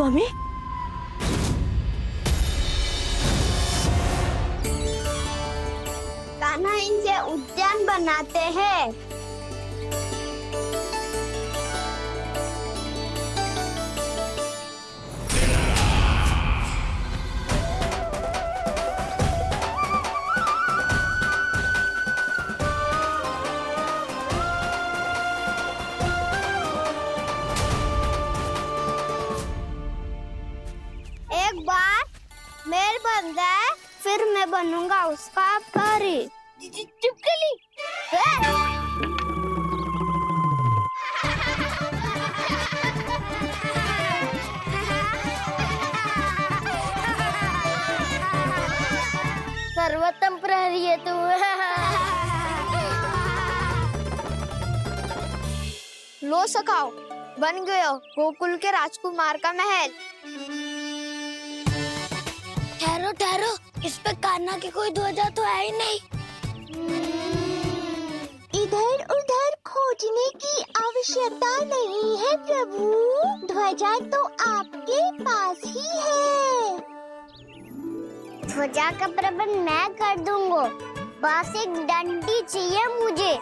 स्वामी, कान्हा इनसे उद्यान बनाते हैं। एक बार मेल बन जाए फिर मैं बनूंगा उसका परी। चुपकली। सर्वोत्तम प्रहरी है तू। लो सखाओ, बन गयो गोकुल के राजकुमार का महल। ठहरो ठहरो, इस पे कान्हा की कोई ध्वजा तो है ही नहीं। इधर उधर खोजने की आवश्यकता नहीं है प्रभु, ध्वजा तो आपके पास ही है। ध्वजा का प्रबंध मैं कर दूंगा, बस एक डंडी चाहिए मुझे।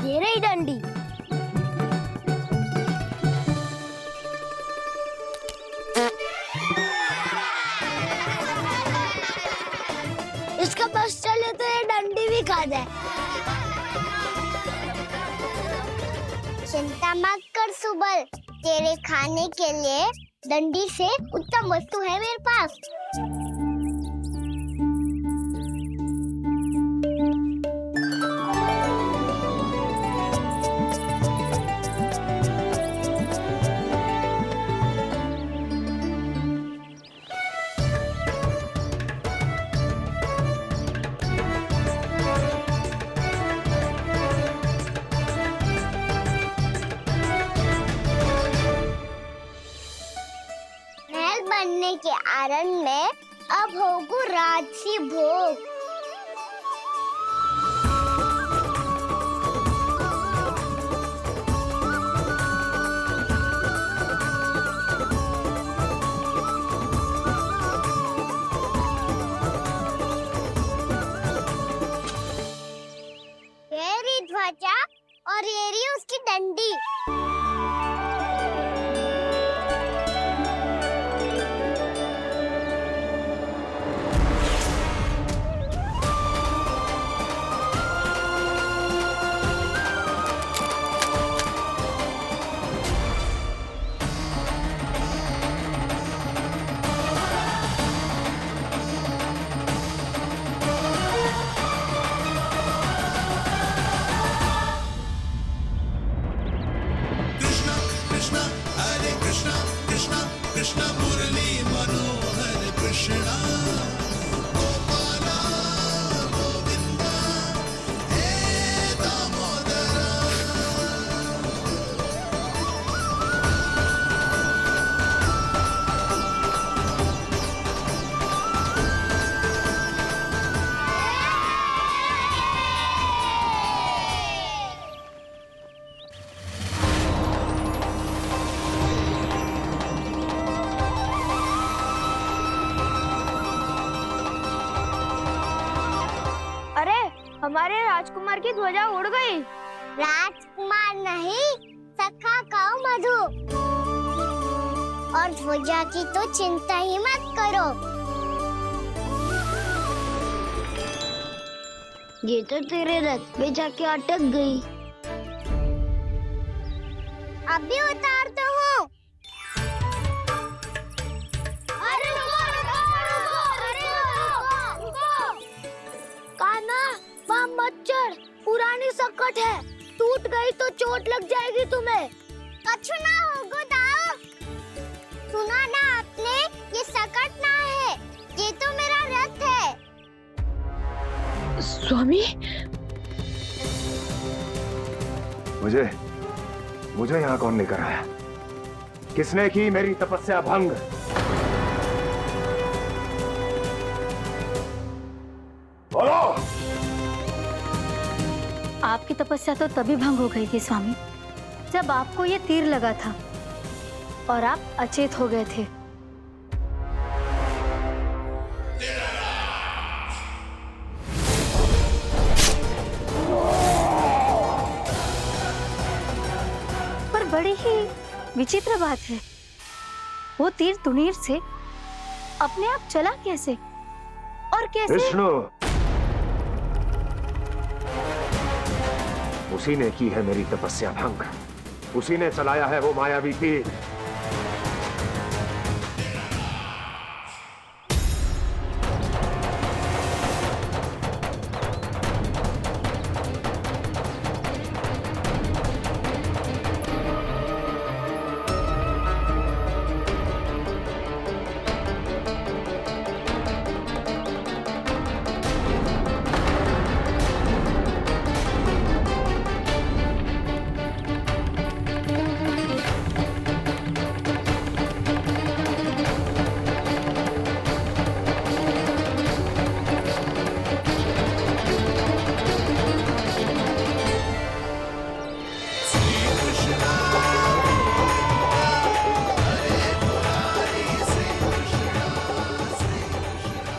ये रही डंडी। इसका बस चले तो ये डंडी भी खा जाए। चिंता मत कर सुबल, तेरे खाने के लिए डंडी से उत्तम वस्तु है मेरे पास। बनने के आरण में अब होगू राजसी भोग। ये रही ध्वजा और ये रही उसकी डंडी। कृष्ण मुरली मनोहर कृष्णा गोपाला गोविंदा हे दामोदरा। हमारे राजकुमार की ध्वजा उड़ गई। राजकुमार नहीं, सखा कहो मधु। और ध्वजा की तो चिंता ही मत करो। ये तो तेरे रथ पे जाके अटक गई। अभी उतारता हूँ। अरे कान्हा, वहाँ मत चढ़, पुरानी सकट है, टूट गई तो चोट लग जाएगी तुम्हें। कछु ना होगा दाऊ। सुना ना आपने, ये सकट ना है, ये तो मेरा रथ है। स्वामी, मुझे यहाँ कौन लेकर आया? किसने की मेरी तपस्या भंग? बोलो। तपस्या तो तभी भंग हो गई थी स्वामी, जब आपको ये तीर लगा था और आप अचेत हो गए थे। पर बड़ी ही विचित्र बात है, वो तीर तुनीर से अपने आप चला कैसे और कैसे? विष्णु, उसी ने की है मेरी तपस्या भंग, उसी ने चलाया है वो मायावी तीर।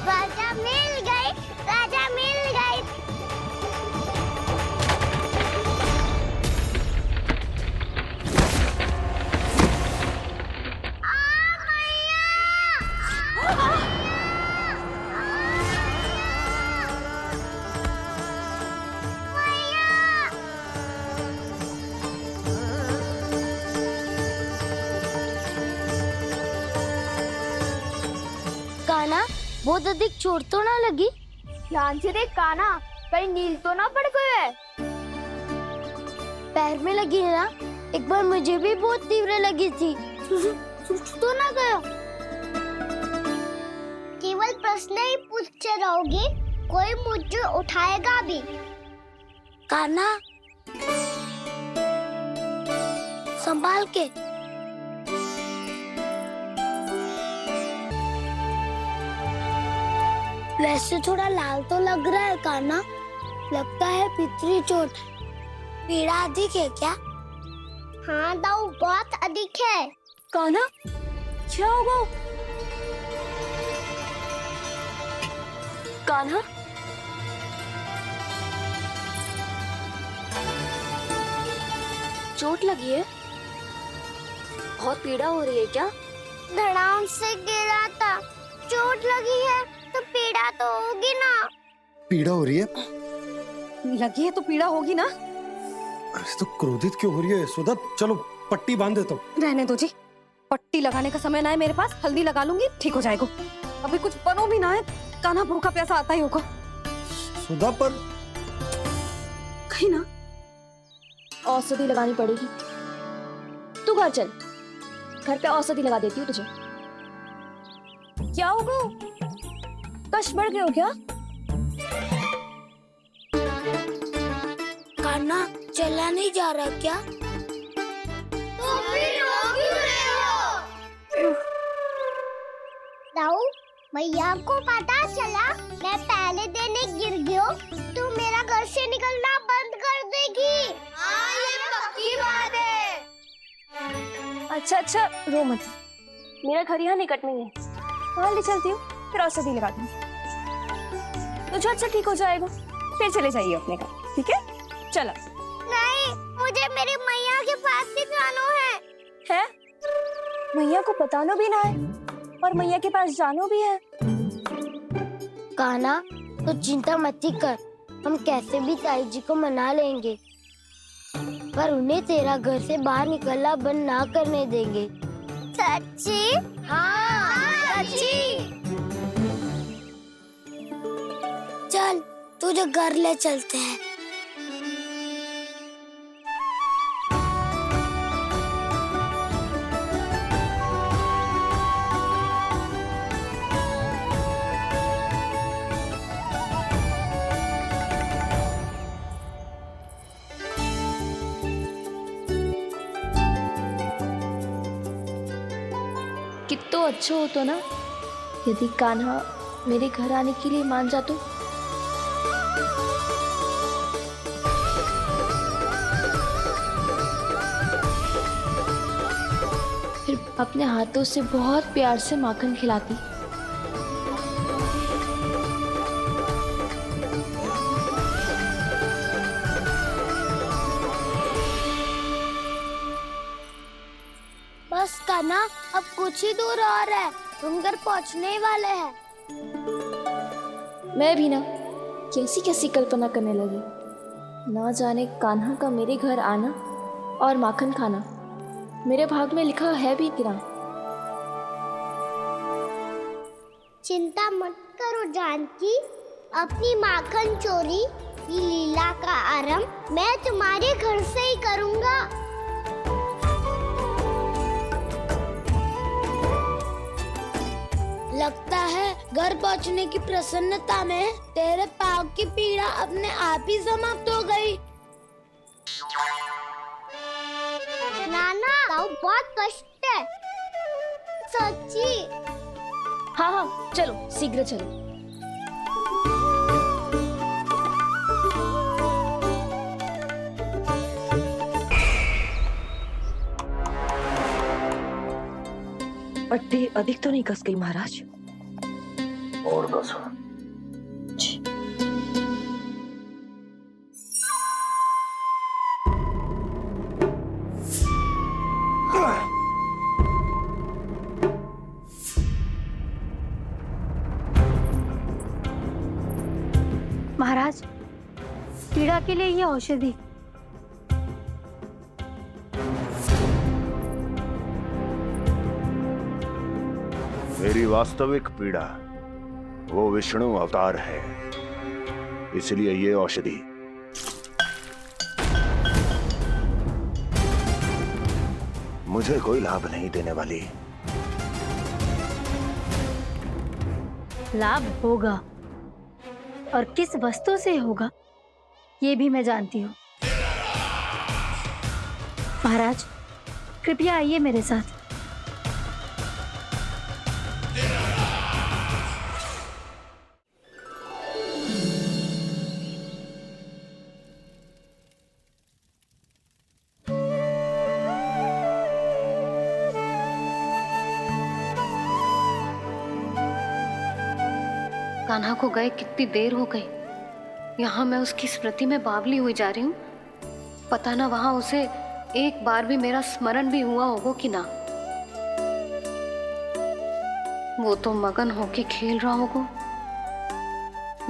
राजा मिल गई, राजा मिल गई। काना, बहुत अधिक चोट तो ना लगी? ध्यान से देख काना, कहीं नील तो ना पड़ गए है? पैर में लगी है ना? एक बार मुझे भी बहुत तीव्र लगी थी। सूझ तो ना गया? केवल प्रश्न ही पूछते रहोगे, कोई मुझे उठाएगा भी? काना, संभाल के। वैसे थोड़ा लाल तो लग रहा है काना, लगता है पितरी चोट। पीड़ा अधिक है क्या? हाँ दाऊ, बहुत अधिक है। काना, क्या होगा? कान्हा, चोट लगी है? बहुत पीड़ा हो रही है क्या? धड़ाम से गिरा था, चोट लगी है तो पीड़ा तो होगी ना। पीड़ा हो रही है? लगी है तो पीड़ा होगी ना। अरे तो क्रोधित क्यों हो रही है यशोदा? चलो पट्टी बांध देता हूँ। रहने दो जी, पट्टी लगाने का समय ना है मेरे पास, हल्दी लगा लूंगी, ठीक हो जाएगा। अभी कुछ बनो भी ना है, कान्हा भूखा प्यासा आता ही होगा। सुधा पर कहीं ना औषधि लगानी पड़ेगी। तू घर चल, घर पे औषधि लगा देती हूँ तुझे। क्या होगा? कष्ट बढ़ गए हो क्या? कान्हा, चला नहीं जा रहा क्या? तो फिर रो क्यों रहे हो? दाऊ, भैया को पता चला मैं पहले दिन ही गिर गया तो मेरा घर से निकलना बंद कर देगी। हाँ, ये पक्की बात है। अच्छा, रो मत, मेरा घर यहाँ निकट में है, वहाँ ले चलती हूँ, फिर औषधि लगा दूंगी। तो झट से ठीक हो जाएगा, फिर चले जाइए अपने घर, ठीक है? चलो। नहीं, मुझे मेरी मैया के पास ही जाना है। मैया को बताना भी ना है और मैया के पास जानो भी है। कान्हा, तो चिंता मत ही कर, हम कैसे भी ताई जी को मना लेंगे, पर उन्हें तेरा घर से बाहर निकलना बंद ना करने देंगे। सच्ची? हाँ, सच्ची। चल, तुझे घर ले चलते हैं। कितना अच्छा हो तो ना यदि कान्हा मेरे घर आने के लिए मान जातो। अपने हाथों से बहुत प्यार से माखन खिलाती। बस कान्हा, अब कुछ ही दूर और है, हम घर पहुंचने ही वाले हैं। मैं भी ना कैसी कैसी कल्पना करने लगी। ना जाने कान्हा का मेरे घर आना और माखन खाना मेरे भाग में लिखा है भी कि ना। चिंता मत करो जानकी, अपनी माखन चोरी की लीला का आरंभ मैं तुम्हारे घर से ही करूंगा। लगता है घर पहुंचने की प्रसन्नता में तेरे पाँव की पीड़ा अपने आप ही समाप्त हो गई। नाना, पाँव बहुत कष्ट है, सच्ची। हाँ हाँ, चलो शीघ्र चलो। पट्टी अधिक तो नहीं कस गई महाराज? और कसो। महाराज, पीड़ा के लिए ये औषधि। मेरी वास्तविक पीड़ा वो विष्णु अवतार है, इसलिए ये औषधि। मुझे कोई लाभ नहीं देने वाली। लाभ होगा, और किस वस्तु से होगा ये भी मैं जानती हूँ। महाराज, कृपया आइए मेरे साथ। कान्हा को गए कितनी देर हो गई। यहाँ मैं उसकी स्मृति में बावली हुई जा रही हूँ। पता ना वहां उसे एक बार भी मेरा स्मरण भी हुआ होगा कि ना। वो तो मगन होके खेल रहा होगा।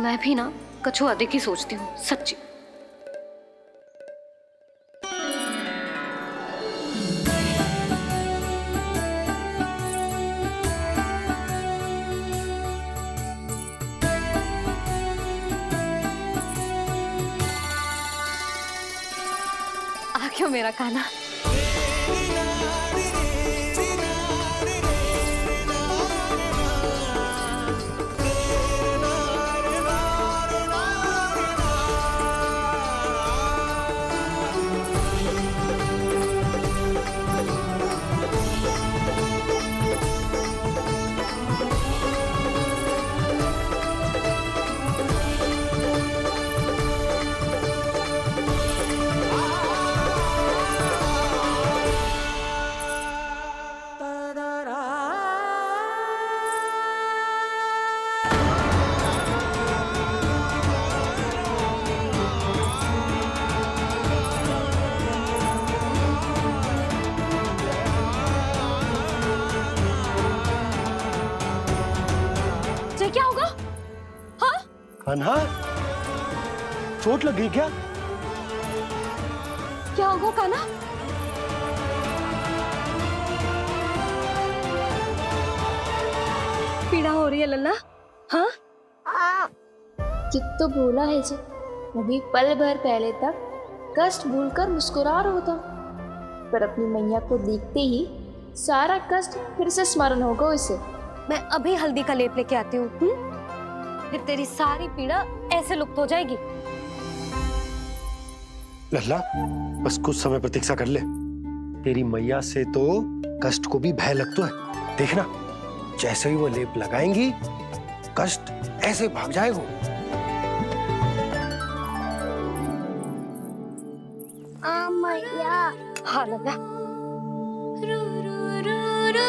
मैं भी ना कछु अधिक ही सोचती हूँ, सच्ची। क्यों मेरा कान्हा? क्या होगा? हाँ? कान्हा, चोट लग गई क्या? क्या होगा कान्हा? पीड़ा हो रही है लल्ला? हाँ? कित तो भूला है जी, अभी पल भर पहले तक कष्ट भूलकर मुस्कुरा रहा था, पर अपनी मैया को देखते ही सारा कष्ट फिर से स्मरण होगा उसे। मैं अभी हल्दी का लेप लेके आती हूँ। फिर तेरी सारी पीड़ा ऐसे लुप्त हो जाएगी। लल्ला, बस कुछ समय प्रतीक्षा कर ले। तेरी मैया से तो कष्ट को भी भय लगता है। देखना, जैसे ही वो लेप लगाएंगी, कष्ट ऐसे भाग जाएगा। मैया। हाँ लल्ला। रू रू रू रू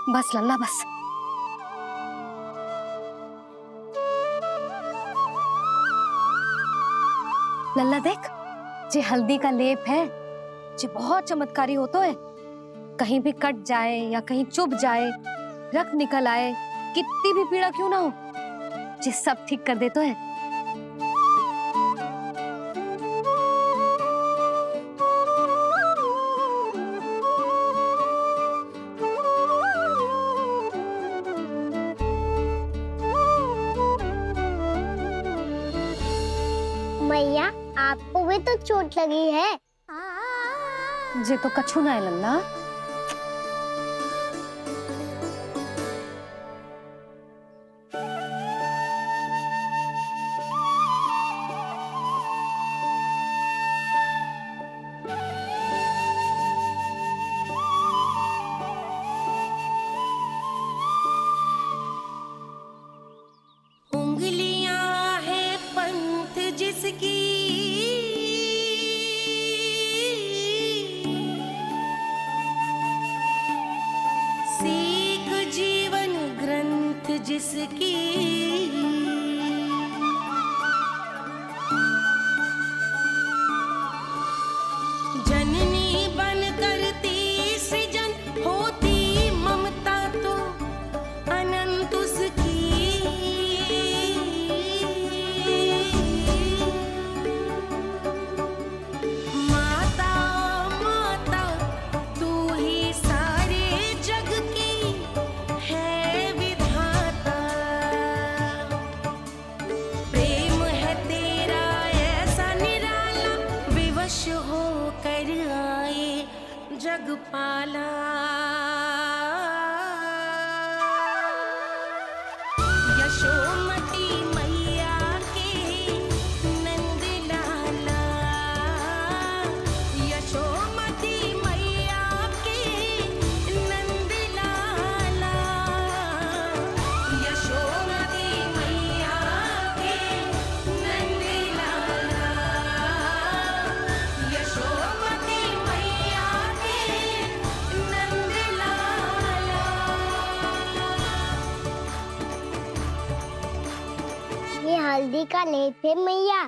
बस लल्ला बस। लल्ला देख, जे हल्दी का लेप है जे बहुत चमत्कारी होतो है। कहीं भी कट जाए या कहीं चुभ जाए, रक्त निकल आए, कितनी भी पीड़ा क्यों ना हो, जे सब ठीक कर देतो है। मैया, आपको भी तो चोट लगी है। जे तो कछु ना है लल्ला। उंगलियां है पंथ जिसकी, सीख जीवन ग्रंथ जिसकी, जननी बन करती सृजन होती ममता तो अनंत उसकी। माता माता तू ही सारे जग की है विधाता, प्रेम है तेरा ऐसा निराला, विवश होकर आए जग पाला। यशोमती मैया के नंद लाला, यशोमती मैया के नंद लाला, यशोमती मैया के नंद लाला, यशोमती मैया के नंद लाला। ये हल्दी का लेप है मैया,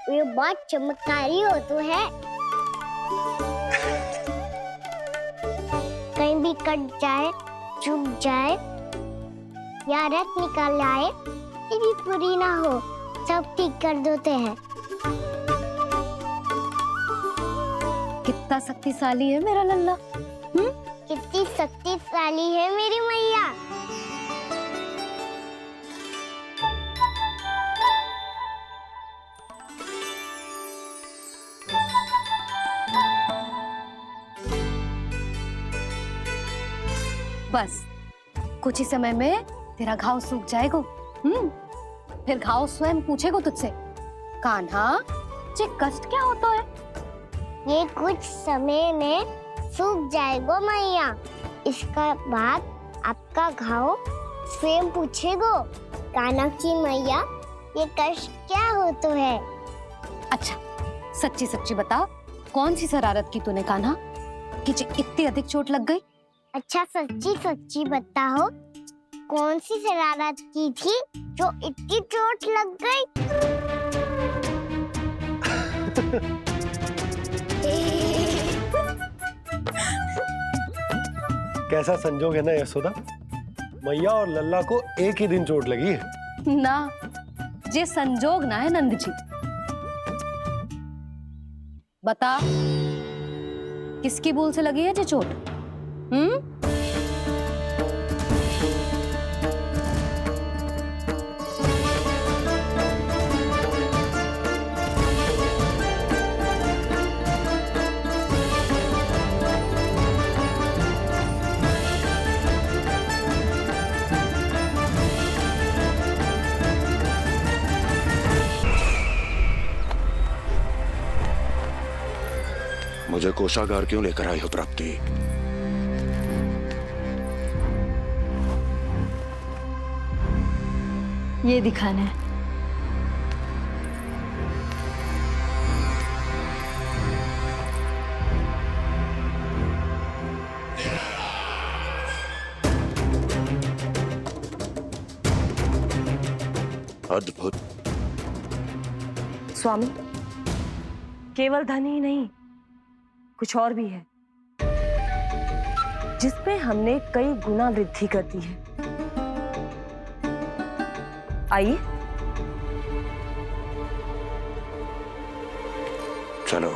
ये बहुत चमत्कारी हो तो है। कहीं भी कट जाए, चुभ जाए या रक्त निकल आए, ये भी पूरी ना हो, सब ठीक कर देते हैं। कितना शक्तिशाली है मेरा लल्ला। कितनी शक्तिशाली है मेरी मैया। बस कुछ ही समय में तेरा घाव सूख जाएगा। फिर घाव स्वयं पूछेगा तुझसे, कान्हा जे कष्ट क्या होता है? ये कुछ समय में सूख जाएगा मैया। इसका बाद आपका घाव स्वयं पूछेगो, कानाक्षी मैया ये कष्ट क्या होता है। अच्छा सच्ची सच्ची बता, कौन सी शरारत की तूने कान्हा कि जे इतनी अधिक चोट लग गई? अच्छा सच्ची सच्ची बताओ, कौन सी शरारत की थी जो इतनी चोट लग गई? कैसा संजोग है ना यशोदा, मैया और लल्ला को एक ही दिन चोट लगी है। ना, जे संजोग ना है नंद जी। बता, किसकी भूल से लगी है जे चोट? मुझे कोषागार क्यों लेकर आई हो प्राप्ति? ये दिखाना है। अद्भुत। स्वामी, केवल धन ही नहीं, कुछ और भी है जिसपे हमने कई गुना वृद्धि कर दी है। आइए। चलो।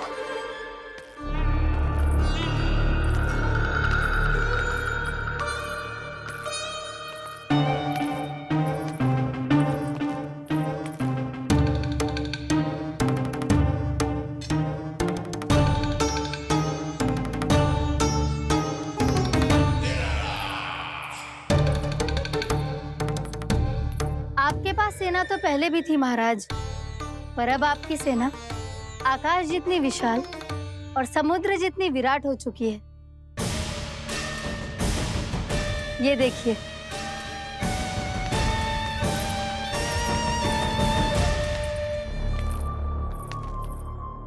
आपके पास सेना तो पहले भी थी महाराज, पर अब आपकी सेना आकाश जितनी विशाल और समुद्र जितनी विराट हो चुकी है। ये देखिए।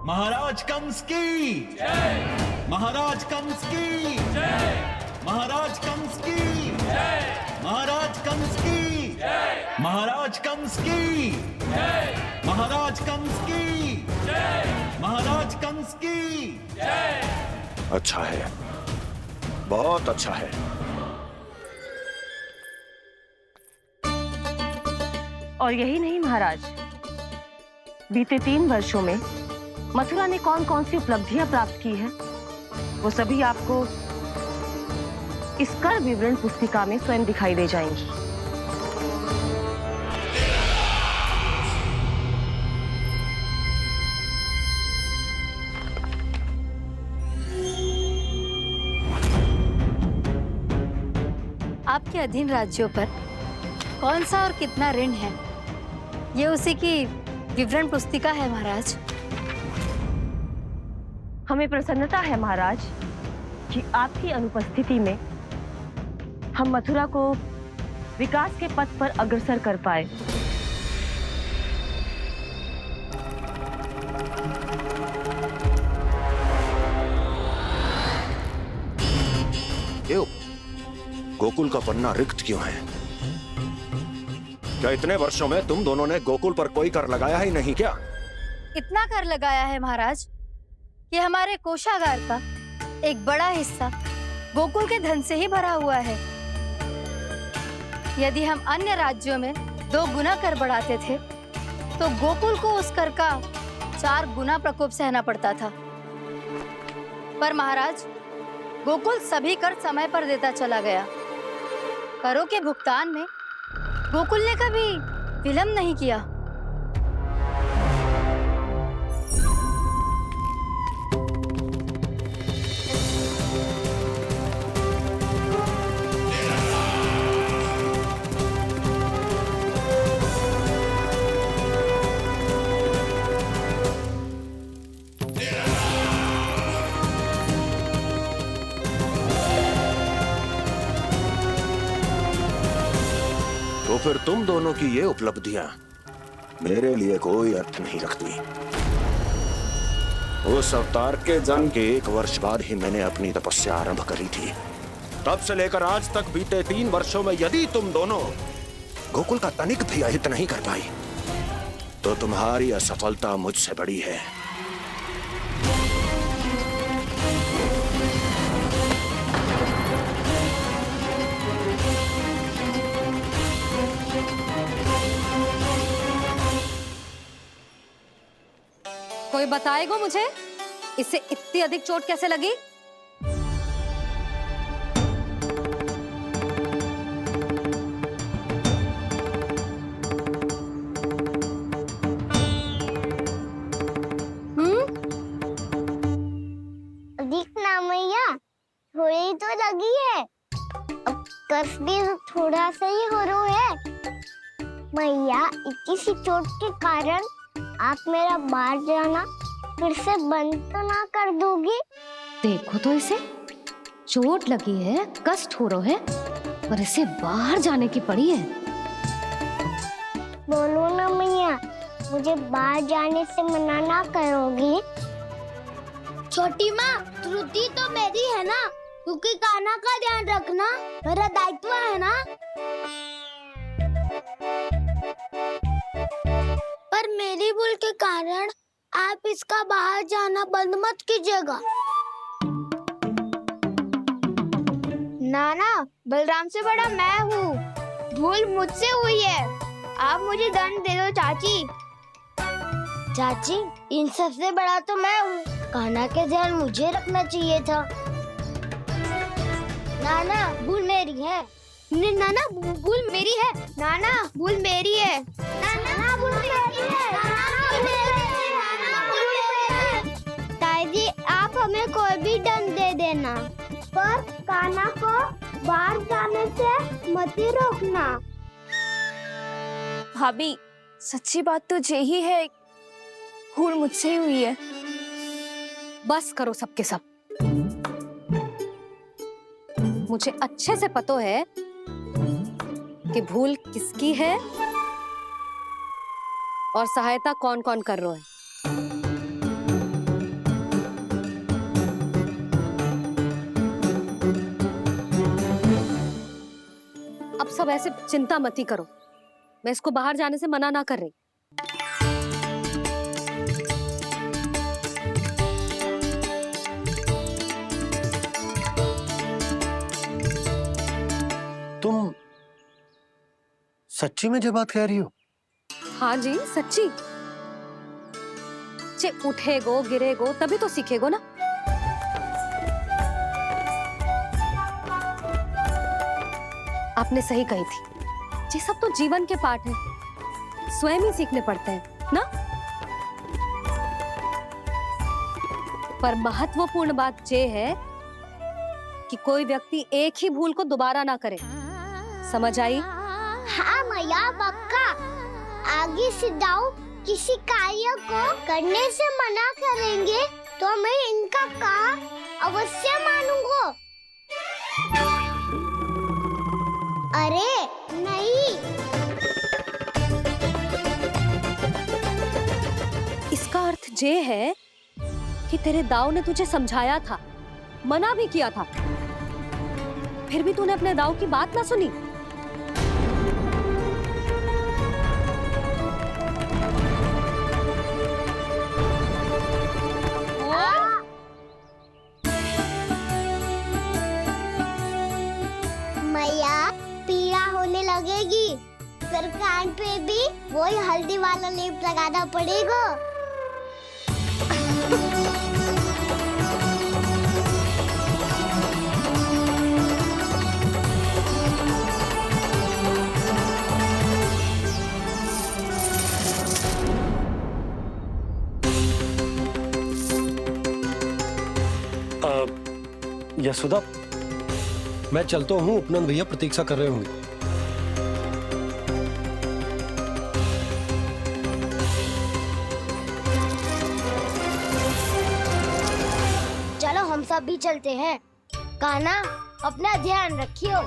महाराज कंस की जय। महाराज कंस की जय। महाराज कंस की जय। महाराज कंस की जय। महाराज कंस की जय। महाराज कंस की जय। महाराज कंस की जय। अच्छा है, बहुत अच्छा है। और यही नहीं महाराज, बीते 3 वर्षों में मथुरा ने कौन कौन सी उपलब्धियां प्राप्त की है, वो सभी आपको इस कर विवरण पुस्तिका में स्वयं दिखाई दे जाएंगी। आपके अधीन राज्यों पर कौन सा और कितना ऋण है, ये उसी की विवरण पुस्तिका है महाराज। हमें प्रसन्नता है महाराज कि आपकी अनुपस्थिति में हम मथुरा को विकास के पथ पर अग्रसर कर पाए। क्यों? गोकुल का पन्ना रिक्त क्यों है? क्या इतने वर्षों में तुम दोनों ने गोकुल पर कोई कर लगाया ही नहीं क्या? इतना कर लगाया है महाराज कि हमारे कोषागार का एक बड़ा हिस्सा गोकुल के धन से ही भरा हुआ है। यदि हम अन्य राज्यों में 2 गुना कर बढ़ाते थे, तो गोकुल को उस कर का 4 गुना प्रकोप सहना पड़ता था। पर महाराज, गोकुल सभी कर समय पर देता चला गया। करों के भुगतान में गोकुल ने कभी विलंब नहीं किया। तो फिर तुम दोनों की ये उपलब्धियां मेरे लिए कोई अर्थ नहीं रखती। उस अवतार के जन्म के 1 वर्ष बाद ही मैंने अपनी तपस्या आरंभ करी थी। तब से लेकर आज तक बीते 3 वर्षों में यदि तुम दोनों गोकुल का तनिक भी अहित नहीं कर पाई, तो तुम्हारी असफलता मुझसे बड़ी है। कोई बताएगा मुझे इसे इतनी अधिक चोट कैसे लगी? दिखना मैया, थोड़ी तो लगी है। अब कस भी थोड़ा सा ही हो रहा है। मैया, इतनी सी चोट के कारण आप मेरा बाहर जाना फिर से बंद तो ना कर दोगी? देखो तो इसे, चोट लगी है, कष्ट हो रहा है, पर इसे बाहर जाने की पड़ी है। बोलो ना मैया, मुझे बाहर जाने से मना ना करोगी? छोटी माँ, त्रुटि तो मेरी है ना, क्योंकि कान्हा का ध्यान रखना मेरा दायित्व है ना। मेरी भूल के कारण आप इसका बाहर जाना बंद मत कीजिएगा। नाना, बलराम से बड़ा मैं हूँ। भूल मुझसे हुई है। आप मुझे दंड दे दो चाची। चाची, इन सबसे बड़ा तो मैं हूँ। कान्हा के ध्यान मुझे रखना चाहिए था। नाना, भूल मेरी है। नाना, भूल मेरी है। नाना, भूल मेरी है। नाना, भूल मेरी है। ताई जी, आप हमें कोई भी दंड दे देना, पर कान्हा को बाहर जाने से मत ही रोकना। भाभी, सच्ची बात तो यही है, भूल मुझसे ही हुई है। बस करो सबके सब। मुझे अच्छे से पता है कि भूल किसकी है और सहायता कौन कौन कर रहा है। अब सब ऐसे चिंता मत ही करो। मैं इसको बाहर जाने से मना ना कर रही। तुम सच्ची में ये बात कह रही हो? हाँ जी, सच्ची। जे उठेगो गिरेगो तभी तो सीखेगो ना। आपने सही कही थी, ये सब तो जीवन के पाठ हैं, स्वयं ही सीखने पड़ते हैं ना। पर महत्वपूर्ण बात ये है कि कोई व्यक्ति एक ही भूल को दोबारा ना करे। समझ आई? हाँ मैया, पक्का। आगे से दाऊ किसी कार्य को करने से मना करेंगे तो मैं इनका कहा अवश्य मानूंगा। अरे नहीं। इसका अर्थ ये है कि तेरे दाऊ ने तुझे समझाया था, मना भी किया था, फिर भी तूने अपने दाऊ की बात ना सुनी। मैया, पीड़ा होने लगेगी, फिर कान पे भी वही हल्दी वाला लेप लगाना पड़ेगा। यशोदा, मैं चलता हूँ। उपनंद भैया प्रतीक्षा कर रहे होंगे। चलो हम सब भी चलते हैं। कान्हा, अपना ध्यान रखियो।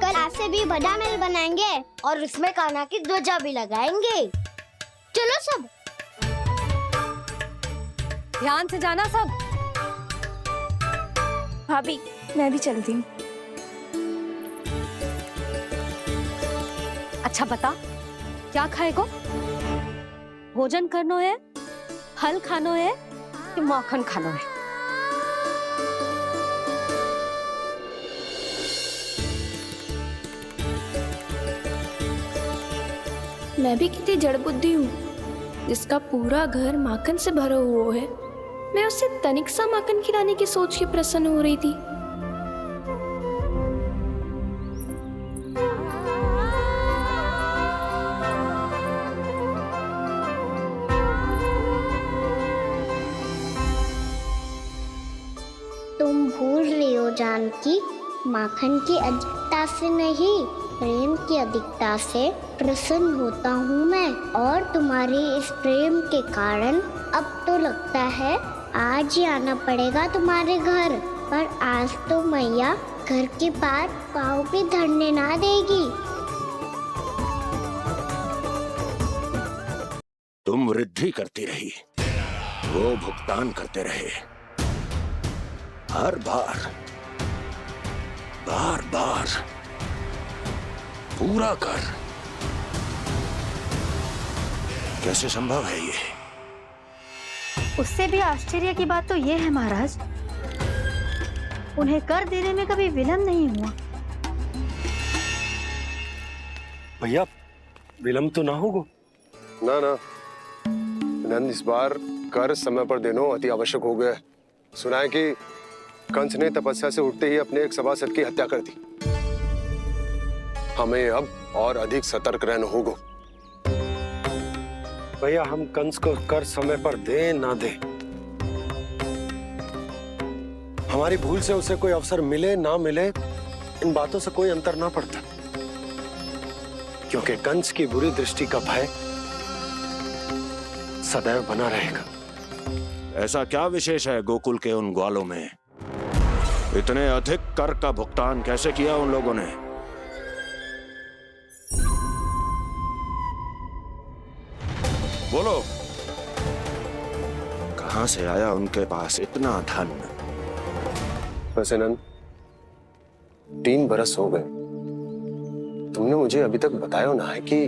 कल आज से भी बड़ा महल बनाएंगे और उसमें कान्हा की ध्वजा भी लगाएंगे। चलो सब। ध्यान से जाना सब। भाभी, मैं भी चलती हूँ। अच्छा बता, क्या खाएगो? भोजन करनो है, फल खानो है कि माखन खानो है? मैं भी कितनी जड़ बुद्धि हूँ, जिसका पूरा घर माखन से भरा हुआ है। मैं उससे तनिक सा माखन खिलाने की सोच के प्रसन्न हो रही थी। तुम भूल रही हो जानकी, माखन की अधिकता से नहीं, प्रेम की अधिकता से प्रसन्न होता हूँ मैं। और तुम्हारी इस प्रेम के कारण अब तो लगता है आज ही आना पड़ेगा तुम्हारे घर। पर आज तो मैया घर के बाहर पाँव भी धरने ना देगी। तुम वृद्धि करती रही, वो भुगतान करते रहे। हर बार बार बार पूरा कर। कैसे संभव है ये? उससे भी आश्चर्य की बात तो ये है महाराज, उन्हें कर देने में कभी विलम्ब नहीं हुआ। भैया विलम्ब तो ना होगा? ना ना नंद, इस बार कर समय पर देना अति आवश्यक हो गया है। सुना है कि कंस ने तपस्या से उठते ही अपने एक सभासद की हत्या कर दी। हमें अब और अधिक सतर्क रहना होगा। भैया हम कंस को कर समय पर दे ना दे, हमारी भूल से उसे कोई अवसर मिले ना मिले, इन बातों से कोई अंतर ना पड़ता, क्योंकि कंस की बुरी दृष्टि का भय सदैव बना रहेगा। ऐसा क्या विशेष है गोकुल के उन ग्वालों में? इतने अधिक कर का भुगतान कैसे किया उन लोगों ने? बोलो, कहां से आया उनके पास इतना धन? वैसे नंद, 3 बरस हो गए, तुमने मुझे अभी तक बताया ना है कि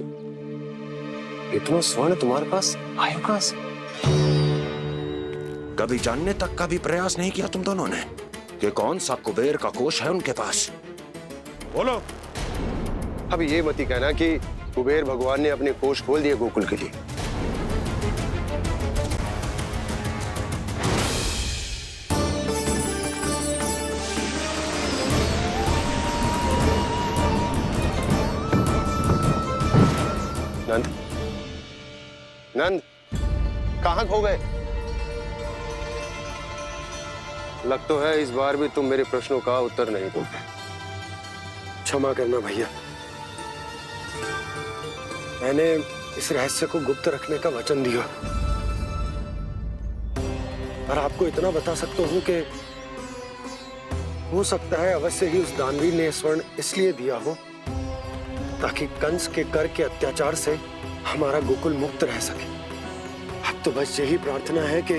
इतना स्वर्ण तुम्हारे पास आया कहां से? कभी जानने तक का भी प्रयास नहीं किया तुम दोनों ने कि कौन सा कुबेर का कोष है उनके पास? बोलो। अब ये मत ही कहना कि कुबेर भगवान ने अपने कोष खोल दिए गोकुल के लिए। नंद, नंद, कहां खो गए? लग तो है इस बार भी तुम मेरे प्रश्नों का उत्तर नहीं दोगे। क्षमा करना भैया, मैंने इस रहस्य को गुप्त रखने का वचन दिया, और आपको इतना बता सकता हूं कि हो सकता है अवश्य ही उस दानवीर ने स्वर्ण इसलिए दिया हो ताकि कंस के कर के अत्याचार से हमारा गोकुल मुक्त रह सके। अब तो बस यही प्रार्थना है कि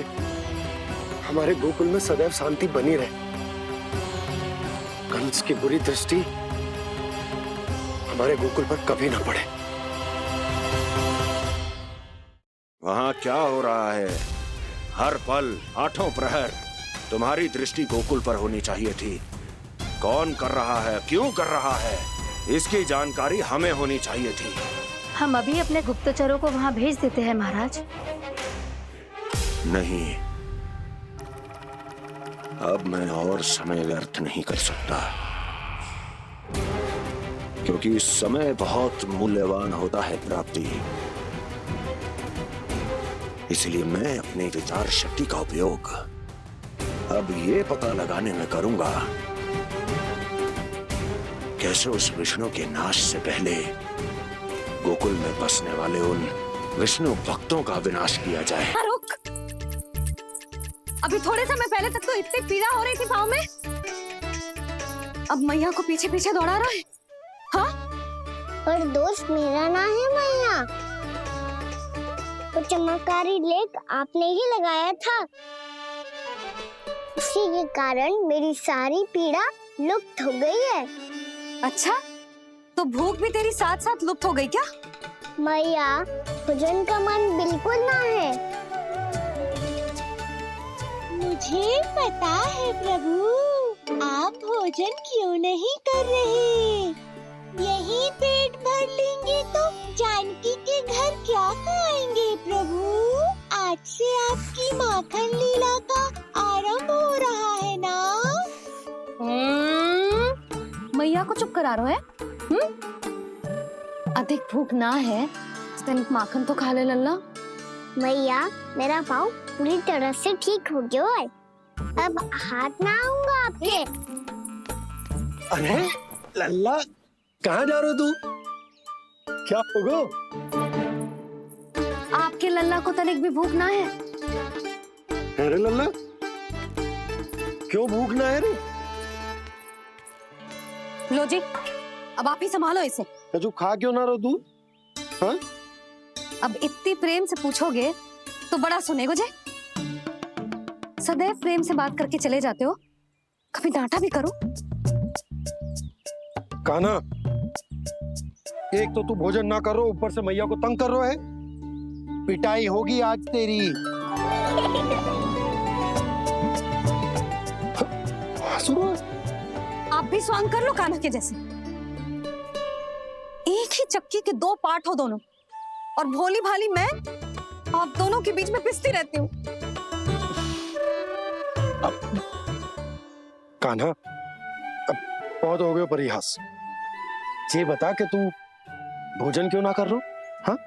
हमारे गोकुल में सदैव शांति बनी रहे, कंस की बुरी दृष्टि हमारे गोकुल पर कभी ना पड़े। वहां क्या हो रहा है? हर पल, आठों प्रहर तुम्हारी दृष्टि गोकुल पर होनी चाहिए थी। कौन कर रहा है, क्यों कर रहा है, इसकी जानकारी हमें होनी चाहिए थी। हम अभी अपने गुप्तचरों को वहां भेज देते हैं महाराज। नहीं, अब मैं और समय व्यर्थ नहीं कर सकता, क्योंकि समय बहुत मूल्यवान होता है प्राप्ति। इसलिए मैं अपनी विचार शक्ति का उपयोग अब ये पता लगाने में करूंगा कैसे उस विष्णु के नाश से पहले गोकुल में बसने वाले उन विष्णु भक्तों का विनाश किया जाए। रुक, अभी थोड़े समय पहले तक तो इतनी पीड़ा हो रही थी पाँव में, अब मैया को पीछे पीछे दौड़ा रहा है। हाँ? पर दोष मेरा ना है मैया, वो चमत्कारी लेख आपने ही लगाया था, उसी के कारण मेरी सारी पीड़ा लुप्त हो गई है। अच्छा, तो भूख भी तेरी साथ साथ लुप्त हो गई क्या? मैया, भोजन का मन बिल्कुल ना है। मुझे पता है प्रभु, आप भोजन क्यों नहीं कर रहे। यही पेट भर लेंगे तो जानकी के घर क्या खाएंगे प्रभु? आज से आपकी माखन लीला का आरंभ हो रहा है ना? मैया को चुप करा रहा है? अधिक भूख ना है, तनिक माखन तो खा ले लल्ला। मैया, मेरा पाँव पूरी तरह से ठीक हो गया है, अब हाथ ना आऊंगा आपके। अरे लल्ला, कहाँ जा रहे हो तू? क्या होगो? आपके लल्ला को तनिक भी भूख ना है? अरे लल्ला, क्यों भूख ना है रे? लो जी, अब आप ही संभालो इसे। तू खा क्यों ना रहो तू? हाँ? अब इतनी प्रेम से पूछोगे तो बड़ा सुनेगो जे। सदैव प्रेम से बात करके चले जाते हो, कभी डांटा भी करो। कान्हा, एक तो तू भोजन ना कर रहा, ऊपर से मैया को तंग कर रहा है। पिटाई होगी आज तेरी। आप भी स्वांग कर लो कान्हा के जैसे। एक ही चक्की के दो पार्ट हो दोनों, और भोली भाली मैं आप दोनों के बीच में पिसती रहती हूँ। कान्हा, अब बहुत हो गए परिहास। ये बता कि तू भोजन क्यों ना कर रो? हाँ,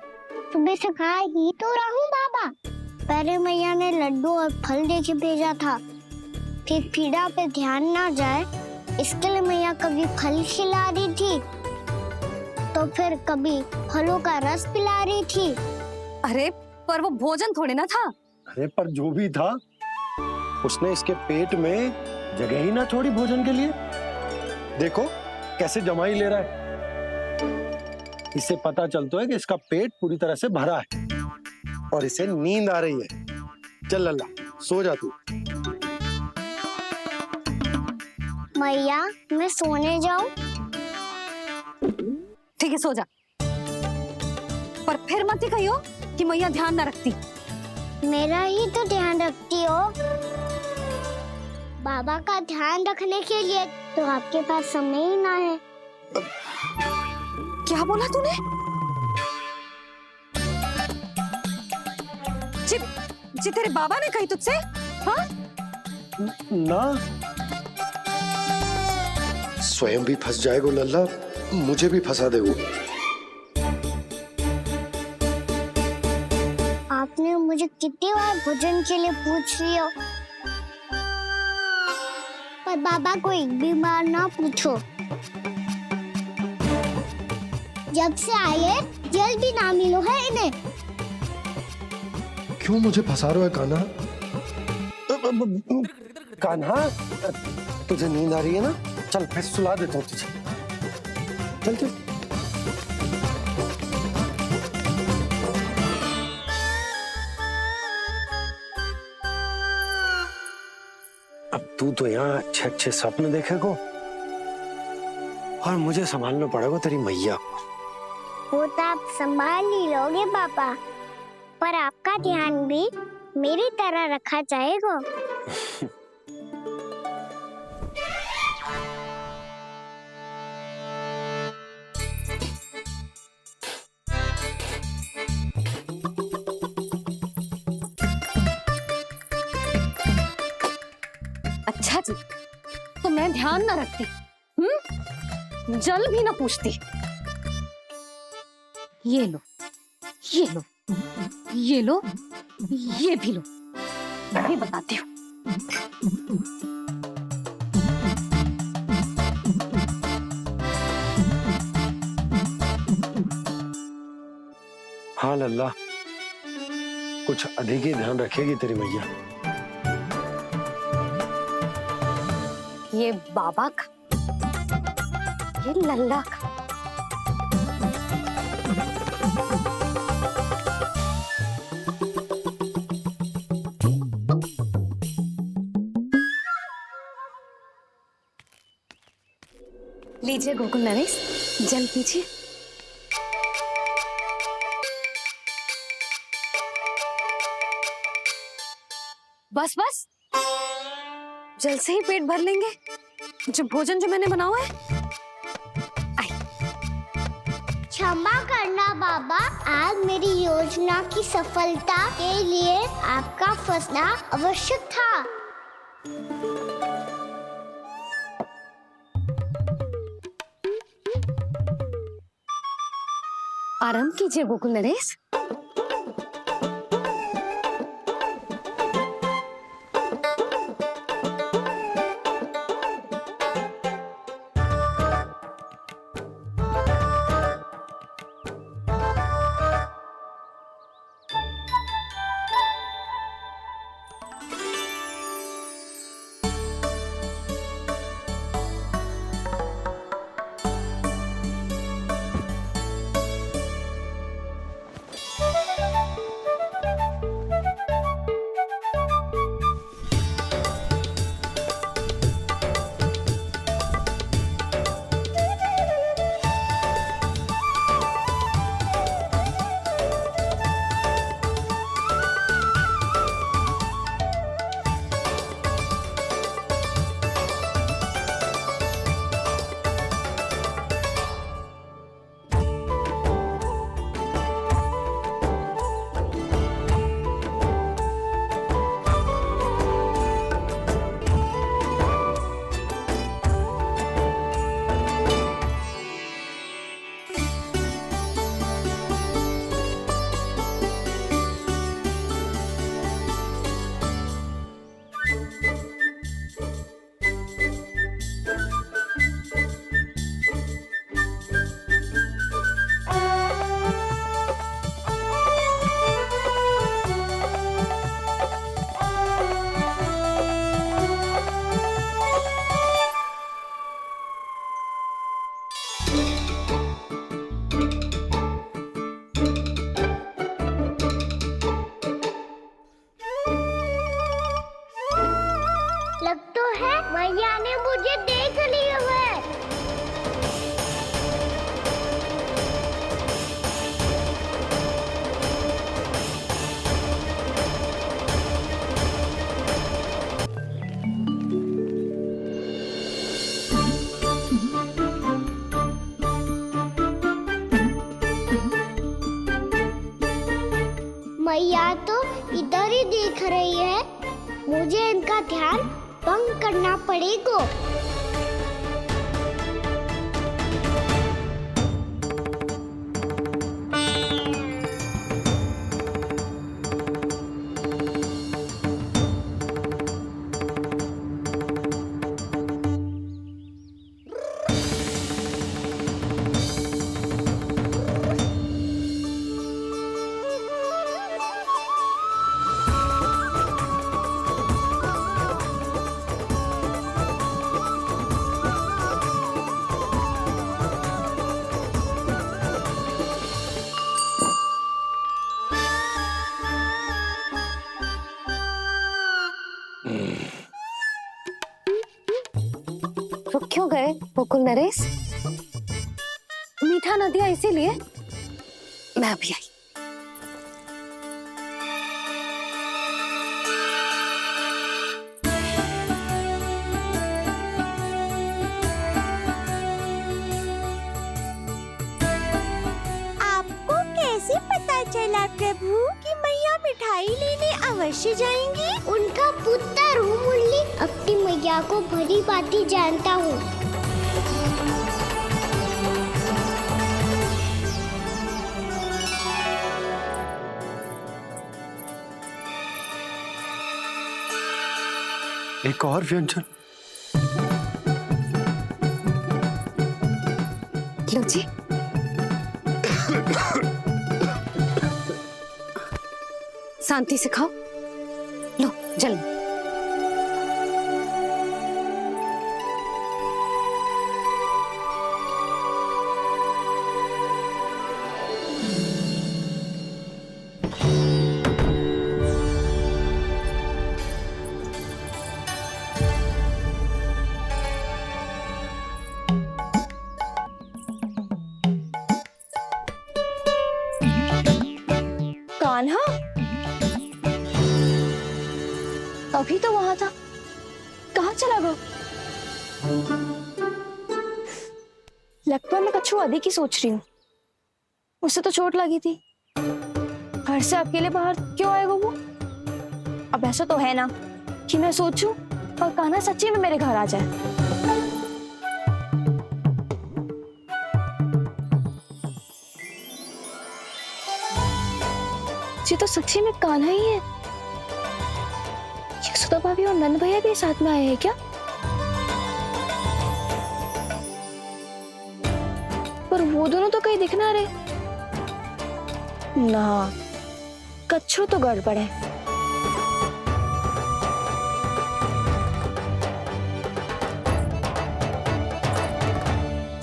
सुबह से खा ही तो रहूं बाबा। पहले मैया ने लड्डू और फल देके भेजा था, फिर पीड़ा पे ध्यान ना जाए इसके लिए मैया कभी फल खिला रही थी तो फिर कभी फलों का रस पिला रही थी। अरे पर वो भोजन थोड़े ना था। अरे पर जो भी था, उसने इसके पेट में जगह ही ना छोड़ी भोजन के लिए। देखो कैसे जमाई ले रहा है। इससे पता चलता है कि इसका पेट पूरी तरह से भरा है और इसे नींद आ रही है। चल लल्ला, सो जा तू। मैया, मैं सोने जाऊं? ठीक है, सो जा, पर फिर मत ही कहियो कि मैया ध्यान न रखती। मेरा ही तो ध्यान रखती हो। बाबा का ध्यान रखने के लिए तो आपके पास समय ही ना है। क्या बोला तूने? जी तेरे बाबा ने कही तुझसे? हाँ? ना, स्वयं भी फंस जाएगा लल्ला, मुझे भी फंसा दे वो। आपने मुझे कितनी बार भोजन के लिए पूछ लिया, पर बाबा को एक भी बार ना पूछो। जब से आए जल भी ना मिलो है इन्हें। क्यों मुझे फंसा रहा है कान्हा? कान्हा, तुझे नींद आ रही है ना? चल मैं सुला देता हूँ तुझे। चल चल। अब तू तो यहाँ अच्छे अच्छे सपने देखेगा और मुझे संभालना पड़ेगा तेरी मैया को। वो तो आप संभाल ही लोगे पापा, पर आपका ध्यान भी मेरी तरह रखा जाएगा। अच्छा जी, तो मैं ध्यान ना रखती, जल भी ना पूछती। ये लो, ये लो, ये लो, ये भी लो, मैं भी बताती हूँ। हाँ लल्ला, कुछ अधिक ही ध्यान रखेगी तेरी मैया। ये बाबा का, ये लल्ला का। लीजिए गोकुल नरेश, जल पीजिए। बस बस, जल से ही पेट भर लेंगे। जो भोजन जो मैंने बनाया है। क्षमा करना बाबा, आज मेरी योजना की सफलता के लिए आपका फंसना आवश्यक था। आराम कीजिए गोकुल नरेश। मुझे देख लिए हुए। मैया तो इधर ही देख रही है, मुझे इनका ध्यान भंग करना पड़ेगा। रुक क्यों गए गोकुल नरेश? मीठा न दिया इसीलिए मैं अभी आई। आपको कैसे पता चला प्रभु कि मैया मिठाई लेने अवश्य जाएंगी? उनका पुत्र हूँ मुरली, अपनी मैया को भली भांति जानता हूँ। एक और व्यंजन। लो जी। शांति से खाओ। लो जल। कान्हा अभी तो वहां था, कहाँ चला गया? लगता है मैं कच्छू आदि की सोच रही हूँ। उसे तो चोट लगी थी, घर से अकेले बाहर क्यों आएगा वो? अब ऐसा तो है ना कि मैं सोचूं और कान्हा सच्ची में मेरे घर आ जाए। ये तो सच्ची में कान्हा ही है। यशोदा भाभी और नंद भैया भी साथ में आए हैं क्या? पर वो दोनों तो कहीं दिख ना रहे। ना, कच्छू तो गड़बड़ है।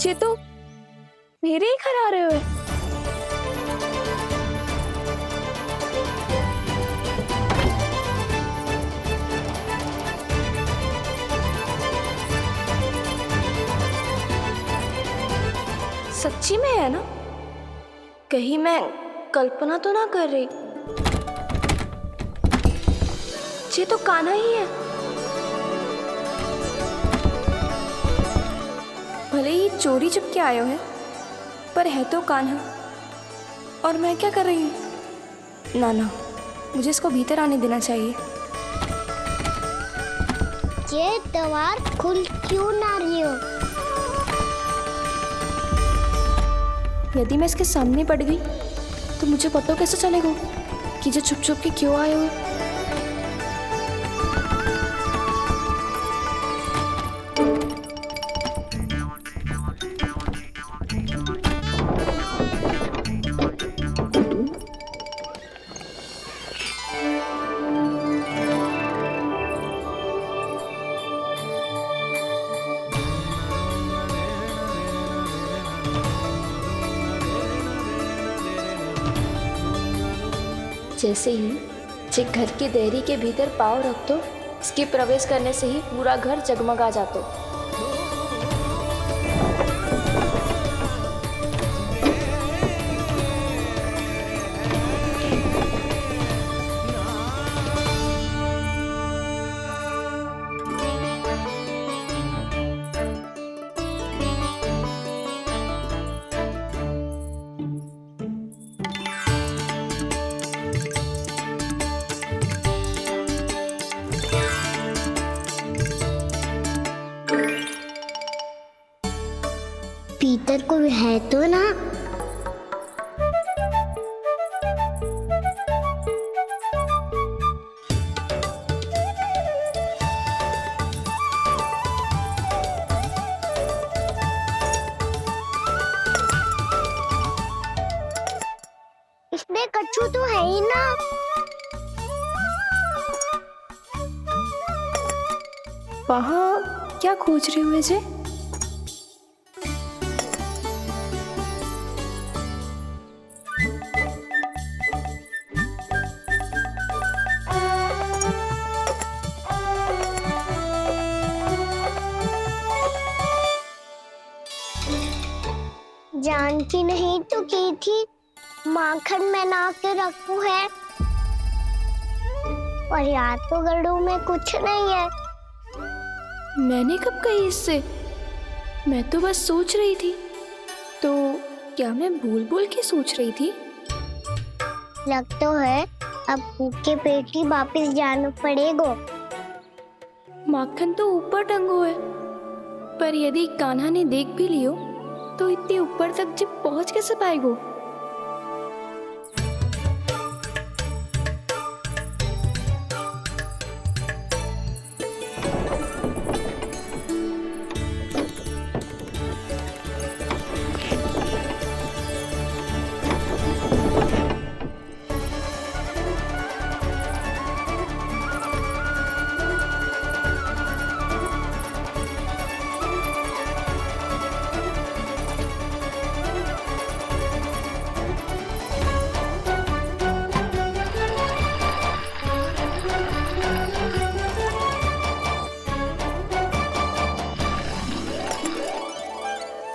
ये तो मेरे ही घर आ रहे हुए। सच्ची में है ना? कहीं मैं कल्पना तो ना कर रही? ये तो कान्हा ही है। भले ही चोरी चुप के आयो है, पर है तो कान्हा। और मैं क्या कर रही हूँ? ना ना, मुझे इसको भीतर आने देना चाहिए। ये द्वार खुल क्यों ना रही हो? यदि मैं इसके सामने पड़ गई तो मुझे पता कैसे चलेगा कि जो छुप छुप के क्यों आए हुए? जैसे ही जे घर की देहरी के भीतर पाँव रख दो, इसके प्रवेश करने से ही पूरा घर जगमगा जातो। अंदर कोई है तो ना? इसमें कच्छू तो है ही ना। वहाँ क्या खोज रहे हुए जे? जानती नहीं तो की थी माखन में ना के रखू है, और याद तो गड़ू में कुछ नहीं है। मैंने कब कही इससे? मैं तो बस सोच रही थी। तो क्या मैं भूल भूल के सोच रही थी? लग तो है अब भूखे पेट ही वापिस जाना पड़ेगा। माखन तो ऊपर टंगो है, पर यदि कान्हा ने देख भी लियो तो इतने ऊपर तक जब पहुंच कैसे पाएगो?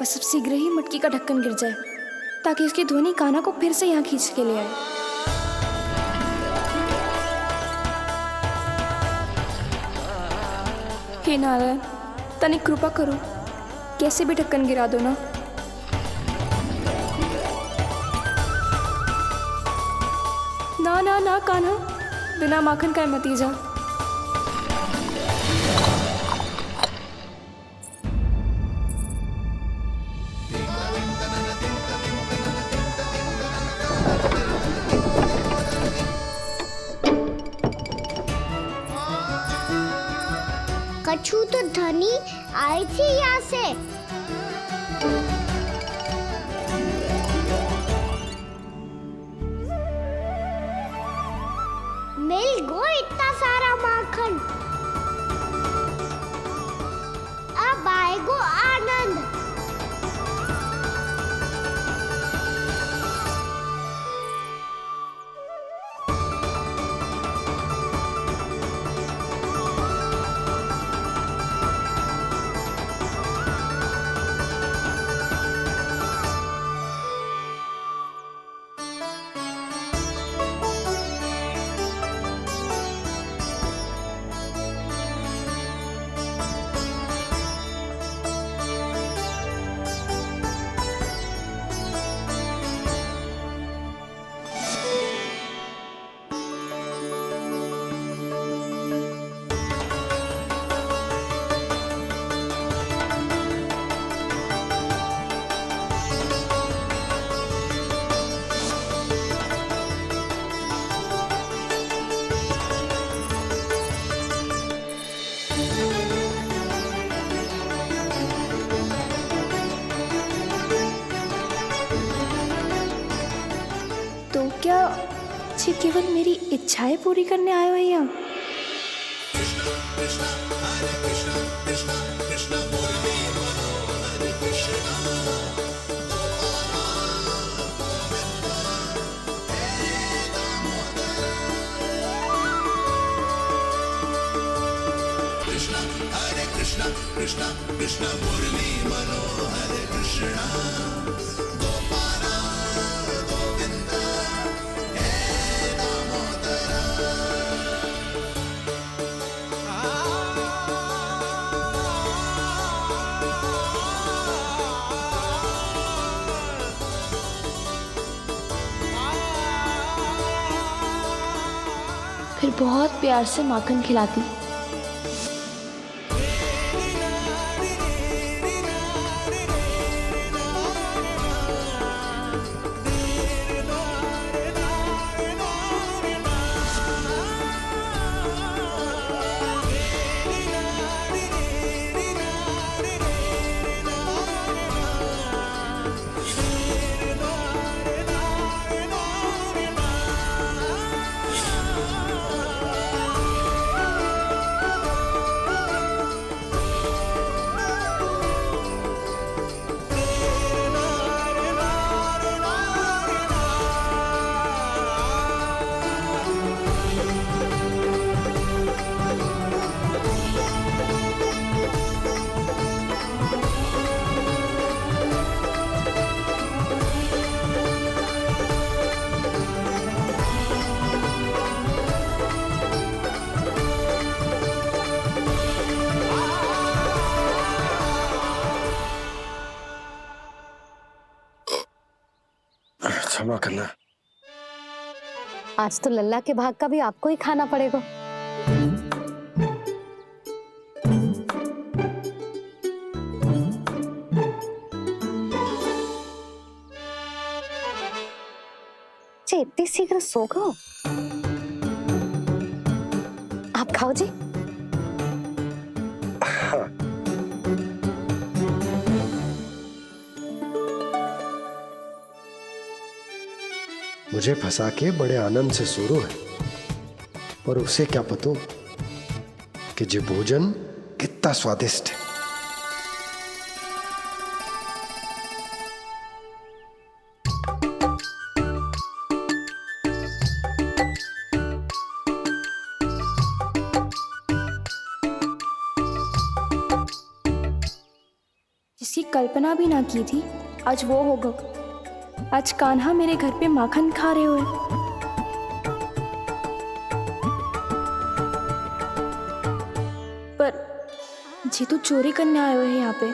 बस अब शीघ्र ही मटकी का ढक्कन गिर जाए ताकि उसकी ध्वनि कान्हा को फिर से यहाँ खींच के ले आए। हे नारायण, तनिक कृपा करो, कैसे भी ढक्कन गिरा दो ना। ना ना ना कान्हा, बिना माखन का मत ही जा। कच्छू तो धनी आई थी यहाँ से। मिल गो इतना सारा माखन, अब आएगो आनंद। तो क्या ये केवल मेरी इच्छाएं पूरी करने आए हो यहाँ? फिर बहुत प्यार से माखन खिलाती। क्षमा करना। आज तो लल्ला के भाग का भी आपको ही खाना पड़ेगा। जी इतनी शीघ्र सो गो? आप खाओ जी। हाँ। मुझे फंसा के बड़े आनंद से सो रो है, पर उसे क्या पता कि ये भोजन कितना स्वादिष्ट है। जिसकी कल्पना भी ना की थी, आज वो होगा। आज कान्हा मेरे घर पे माखन खा रहे हुए। पर जी तो चोरी करने आए हुए हैं यहाँ पे।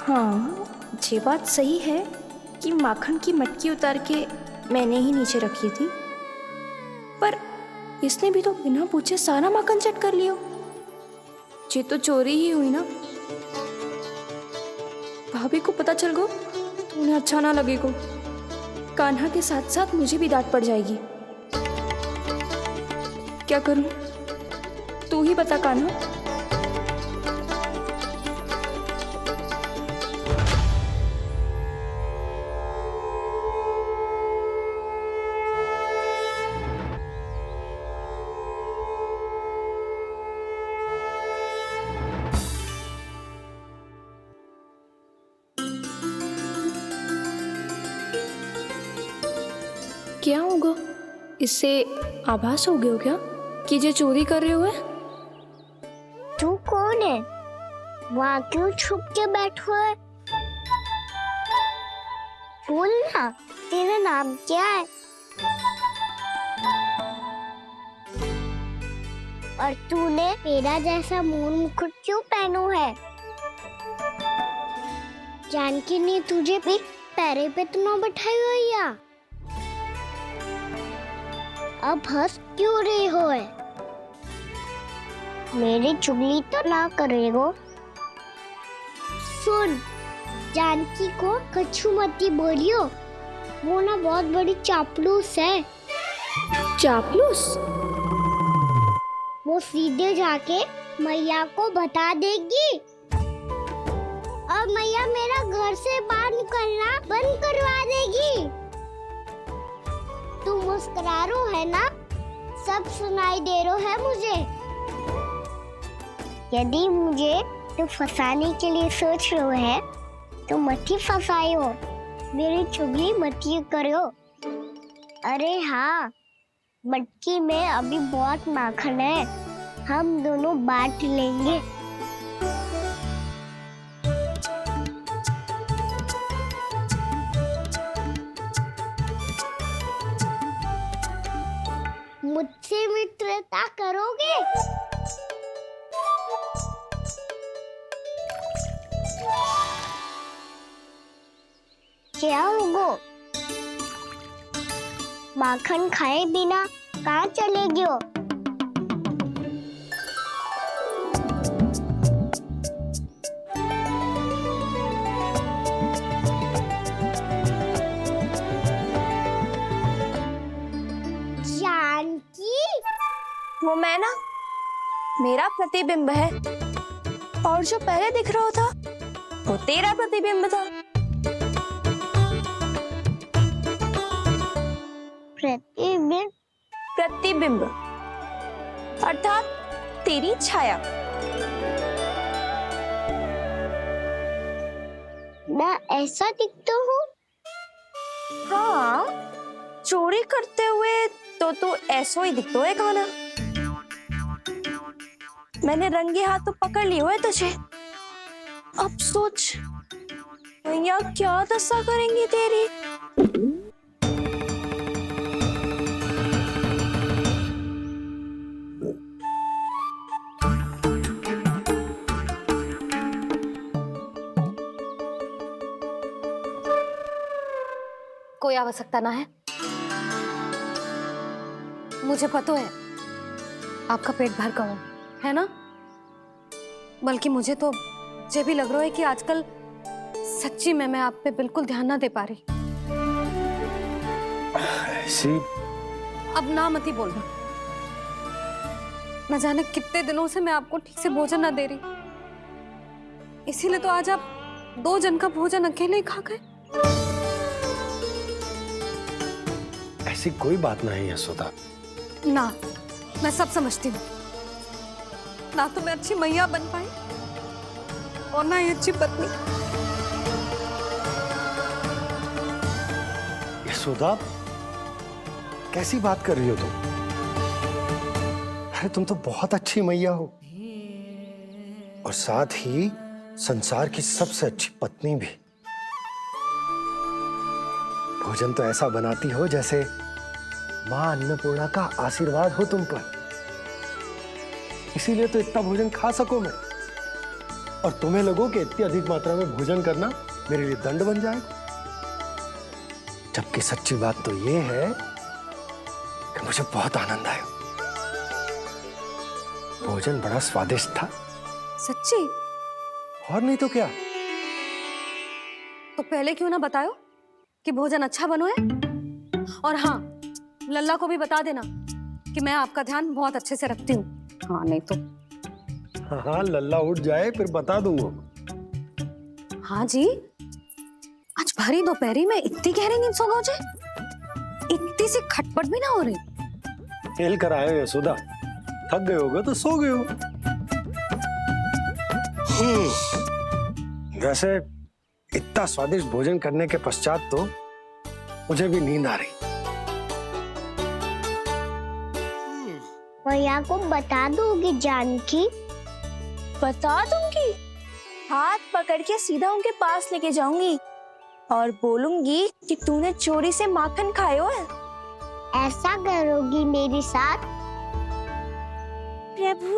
हाँ, ये बात सही है कि माखन की मटकी उतार के मैंने ही नीचे रखी थी, पर इसने भी तो बिना पूछे सारा माखन चट कर लिया। ये तो चोरी ही हुई ना। भाभी को पता चल गो तो उन्हें अच्छा ना लगेगा। कान्हा के साथ साथ मुझे भी डांट पड़ जाएगी। क्या करूं? तू ही बता कान्हा। क्या होगा? इससे आभास हो गया क्या कि ये चोरी कर रहे हुए? तू कौन है? वहाँ क्यों छुप के बैठो है? बोल ना, तेरा नाम क्या है? और तूने मेरा जैसा मोर मुकुट क्यों पहनो है? जानकी ने तुझे भी पैरे पे तो ना बैठाई हुई है। अब हंस क्यों रही हो है? मेरी चुगली तो ना करेगो। सुन, जानकी को कछु मती बोलियो, वो ना बहुत बड़ी चापलूस है। चापलूस? वो सीधे जाके मैया को बता देगी और मैया मेरा घर से बाहर निकलना बंद करवा देगी। तू मुस्कुरा रो है ना? सब सुनाई दे रो है मुझे। यदि मुझे तू फंसाने के लिए सोच रो है तो मत ही फंसायो, मेरी चुगली मत ही करो। अरे हाँ, मटकी में अभी बहुत माखन है, हम दोनों बांट लेंगे। मुझसे मित्रता करोगे? क्या होगो? माखन खाए बिना कहाँ चलेगी हो? वो मैं ना, मेरा प्रतिबिंब है, और जो पहले दिख रहा था वो तेरा प्रतिबिंब था। प्रतिबिंब? प्रतिबिंब अर्थात तेरी छाया। मैं ऐसा दिखता हूँ? हाँ, चोरी करते हुए तो तू ऐसा ही दिखता है कान्हा। मैंने रंगे हाथ तो पकड़ लिए हुए तुझे। अब सोच भैया क्या दशा करेंगी तेरी। कोई आवश्यकता ना है। मुझे पता है आपका पेट भर गया है ना, बल्कि मुझे तो ये भी लग रहा है कि आजकल सच्ची में मैं आप पे बिल्कुल ध्यान ना दे पा रही। ऐसी अब ना मत ही बोलना। न जाने कितने दिनों से मैं आपको ठीक से भोजन ना दे रही, इसीलिए तो आज आप 2 जन का भोजन अकेले ही खा गए। ऐसी कोई बात नहीं यशोदा। ना, मैं सब समझती हूँ। ना तो मैं अच्छी मैया बन पाई और ना ही अच्छी पत्नी। यशोदा, कैसी बात कर रही हो तुम? अरे तुम तो बहुत अच्छी मैया हो और साथ ही संसार की सबसे अच्छी पत्नी भी। भोजन तो ऐसा बनाती हो जैसे मां अन्नपूर्णा का आशीर्वाद हो तुम पर। इसीलिए तो इतना भोजन खा सको मैं, और तुम्हें लगो कि इतनी अधिक मात्रा में भोजन करना मेरे लिए दंड बन जाएगा। जबकि सच्ची बात तो ये है कि मुझे बहुत आनंद आया। भोजन बड़ा स्वादिष्ट था। सच्ची? और नहीं तो क्या। तो पहले क्यों ना बताओ कि भोजन अच्छा बनो है। और हाँ, लल्ला को भी बता देना कि मैं आपका ध्यान बहुत अच्छे से रखती हूँ। हाँ नहीं तो। हाँ, लल्ला उठ जाए फिर बता दूंगा। हाँ जी, आज भरी दोपहरी में इतनी गहरी नींद सो गए? इतनी सी खटपट भी ना हो रही? खेल कर आए हो यशोदा, थक गए होगे तो सो गए हो। वैसे इतना स्वादिष्ट भोजन करने के पश्चात तो मुझे भी नींद आ रही। मैया को बता दोगी जानकी? बता दूंगी। हाथ पकड़ के सीधा उनके पास लेके जाऊंगी और बोलूंगी कि तूने चोरी से माखन खायो है। ऐसा करोगी मेरे साथ? प्रभु,